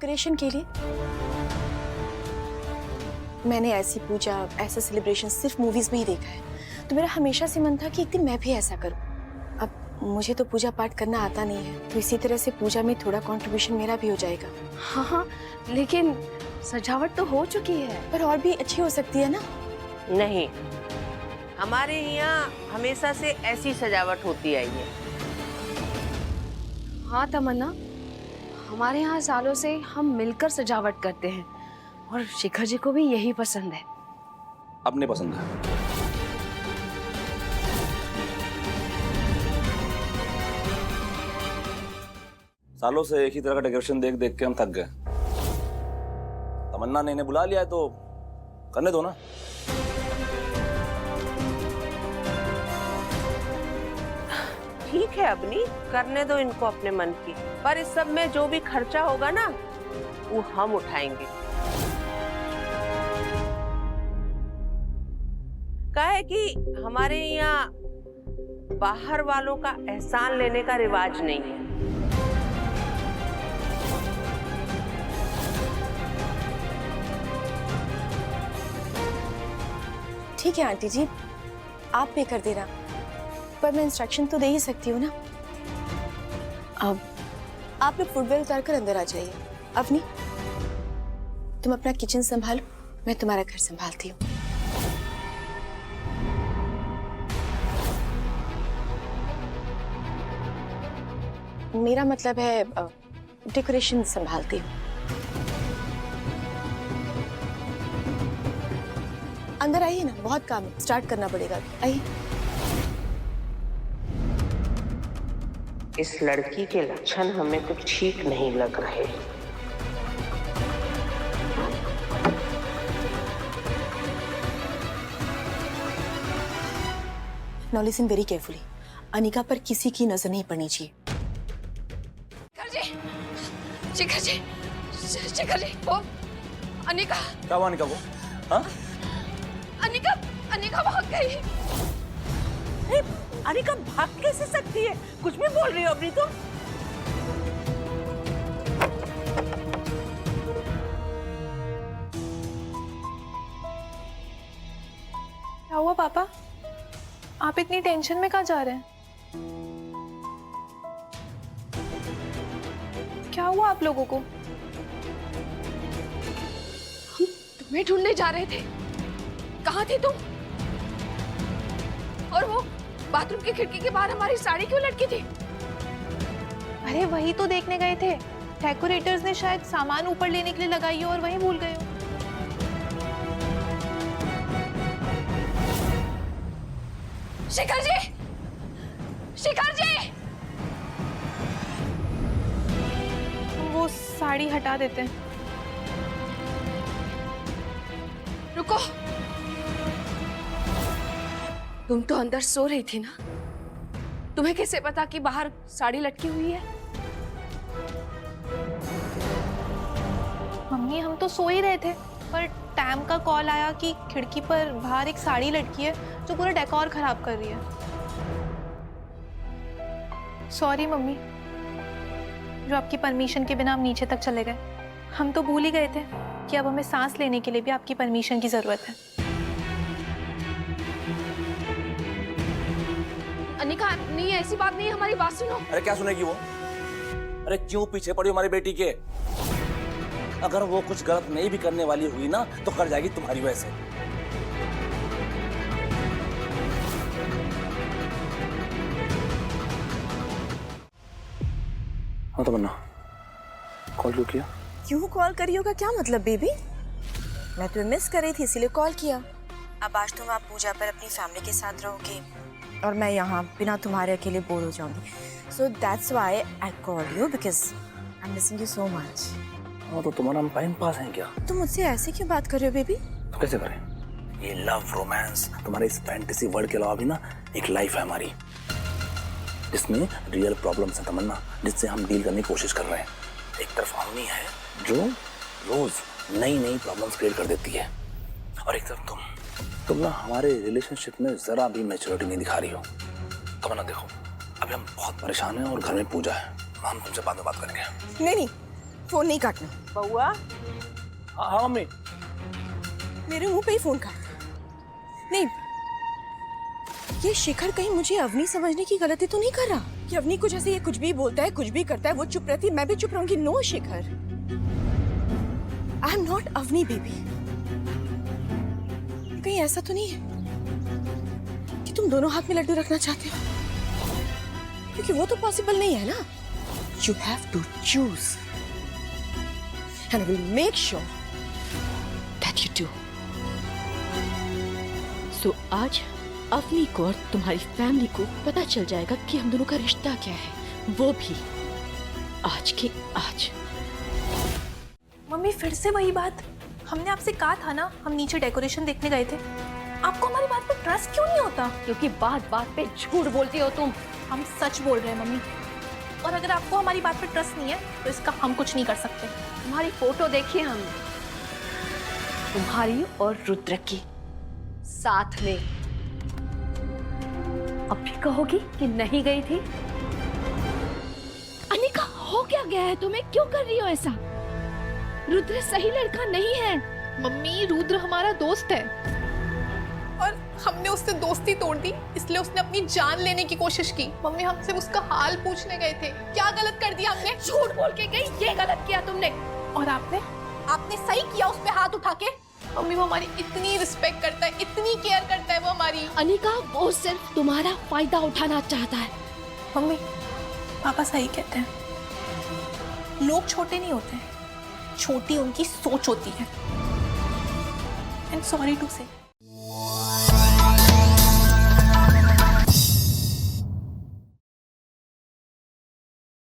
Decoration के लिए। मैंने ऐसी पूजा, ऐसा सेलिब्रेशन सिर्फ मूवीज में ही देखा है, तो मेरा हमेशा से मन था कि एक दिन मैं भी ऐसा करूं। अब मुझे तो पूजा पाठ करना आता नहीं है, तो इसी तरह से पूजा में थोड़ा कंट्रीब्यूशन मेरा भी हो जाएगा। हाँ हाँ, लेकिन सजावट तो हो चुकी है। पर और भी अच्छी हो सकती है ना? नहीं, हमारे यहाँ हमेशा से ऐसी सजावट होती आई है। हाँ तमन्ना, हमारे यहाँ सालों से हम मिलकर सजावट करते हैं और शिखर जी को भी यही पसंद है। अपने पसंद है। सालों से एक ही तरह का डेकोरेशन देख देख के हम थक गए। तमन्ना ने इन्हें बुला लिया है तो करने दो ना। ठीक है अबनी, करने दो इनको अपने मन की, पर इस सब में जो भी खर्चा होगा ना वो हम उठाएंगे। काहे कि हमारे यहाँ बाहर वालों का एहसान लेने का रिवाज नहीं है। ठीक है आंटी जी, आप पे कर देना, पर मैं इंस्ट्रक्शन तो दे ही सकती हूँ ना। अब आप लोग फुटवेयर उतार कर अंदर आ जाइए। अवनी, तुम अपना किचन संभालो, मैं तुम्हारा घर संभालती हूँ। मेरा मतलब है डेकोरेशन संभालती हूँ। अंदर आइए ना, बहुत काम है, स्टार्ट करना पड़ेगा। आइए। इस लड़की के लक्षण हमें कुछ ठीक नहीं लग रहे। Now listen very carefully. Anika पर किसी की नजर नहीं पड़नी चाहिए। शिखर जी, शिखर जी, वो अनिका। क्या हुआ अनिका को? हाँ? अनिका भाग गई। अरे अनिका भाग कैसे सकती है? कुछ भी बोल रही हो अबनी तुम? क्या हुआ पापा? आप इतनी टेंशन में कहाँ जा रहे हैं? क्या हुआ आप लोगों को? हम तुम्हें ढूंढने जा रहे थे। कहाँ थे तुम? और वो बाथरूम की खिड़की के बाहर हमारी साड़ी क्यों लटकी थी? अरे वही तो देखने गए थे। डेकोरेटर्स ने शायद सामान ऊपर लेने के लिए लगाई हो और वहीं भूल गए हो। शिखर जी! शिखर जी! वो साड़ी हटा देते हैं। रुको, तुम तो अंदर सो रही थी ना? तुम्हें कैसे पता कि बाहर साड़ी लटकी हुई है? मम्मी, हम तो सो ही रहे थे, पर टैम का कॉल आया कि खिड़की पर बाहर एक साड़ी लटकी है जो पूरा डेकोर खराब कर रही है। सॉरी मम्मी, जो आपकी परमिशन के बिना हम नीचे तक चले गए। हम तो भूल ही गए थे कि अब हमें सांस लेने के लिए भी आपकी परमिशन की जरूरत है। अनिका, नहीं, ऐसी बात नहीं है, हमारी बात सुनो। अरे क्या सुनेगी वो? अरे क्यों पीछे पड़ी हमारी बेटी के? अगर वो कुछ गलत नहीं भी करने वाली हुई ना तो कर जाएगी तुम्हारी वजह से। हाँ तमन्ना, कॉल क्यों किया? क्यों कॉल करी होगा? क्या मतलब बेबी? मैं तुम्हें मिस कर रही थी इसीलिए कॉल किया। अब आज तुम आप पूजा पर अपनी फैमिली के साथ रहोगे और मैं यहाँ बिना तुम्हारे अकेले बोर हो जाऊंगी। So that's why I called you, because I am missing you so much. हाँ तो तुम्हारा हम टाइम पास है क्या? तुम मुझसे ऐसे क्यों बात कर रहे हो बेबी? तो कैसे करें? ये लव रोमांस तुम्हारे इस फैंटेसी वर्ल्ड के अलावा भी ना एक लाइफ है हमारी, जिसमें रियल प्रॉब्लम्स है तमन्ना, जिससे हम डील करने की कोशिश कर रहे हैं। एक तरफ अम्मी है जो रोज नई नई प्रॉब्लम्स क्रिएट कर देती है, और एक तरफ तुम ना हमारे रिलेशनशिप में जरा भी मैच्योरिटी नहीं दिखा रही हो। तमन्ना देखो, अभी हम बहुत परेशान हैं और घर में पूजा है, हम तुमसे बाद में बात करेंगे। नहीं, फोन नहीं काटना। बउआ हाँ मम्मी। मेरे मुंह पे ही फोन काट। नहीं, ये शिखर कहीं मुझे अवनी समझने की गलती तो नहीं कर रहा कि अवनी को जैसे ये कुछ भी बोलता है, कुछ भी करता है, वो चुप रहती है, मैं भी चुप रहूंगी? No Shikhar, I am not Avni baby. कहीं ऐसा तो नहीं है कि तुम दोनों हाथ में लड्डू रखना चाहते हो? क्योंकि वो तो पॉसिबल नहीं है ना। You have to choose and I will make sure that you do. So आज अवनी को और तुम्हारी फैमिली को पता चल जाएगा कि हम दोनों का रिश्ता क्या है, वो भी आज के आज। मम्मी फिर से वही बात। हमने आपसे कहा था ना, हम नीचे डेकोरेशन देखने गए थे। आपको हमारी बात पे ट्रस्ट क्यों नहीं होता? क्योंकि बात बात पे झूठ बोलती हो तुम। हम सच बोल रहे हैं मम्मी, और अगर आपको हमारी बात पे ट्रस्ट नहीं है तो इसका हम कुछ नहीं कर सकते। तुम्हारी फोटो देखी हमने, तुम्हारी और रुद्र की साथ में। अब भी कहोगी कि नहीं गई थी? अनिका, हो क्या गया है तुम्हें? क्यों कर रही हो ऐसा? रुद्र सही लड़का नहीं है। मम्मी, रुद्र हमारा दोस्त है और हमने उससे दोस्ती तोड़ दी, इसलिए उसने अपनी जान लेने की कोशिश की। मम्मी, हम सिर्फ उसका हाल पूछने गए थे। क्या गलत कर दिया हमने? झूठ बोल के गई, ये गलत किया तुमने। और आपने सही किया उस पे हाथ उठा के। मम्मी, वो हमारी इतनी रिस्पेक्ट करता है, इतनी केयर करता है वो हमारी। अनिका, वो सिर्फ तुम्हारा फायदा उठाना चाहता है। मम्मी, पापा सही कहते हैं, लोग छोटे नहीं होते, छोटी उनकी सोच होती है। एंड सॉरी टू से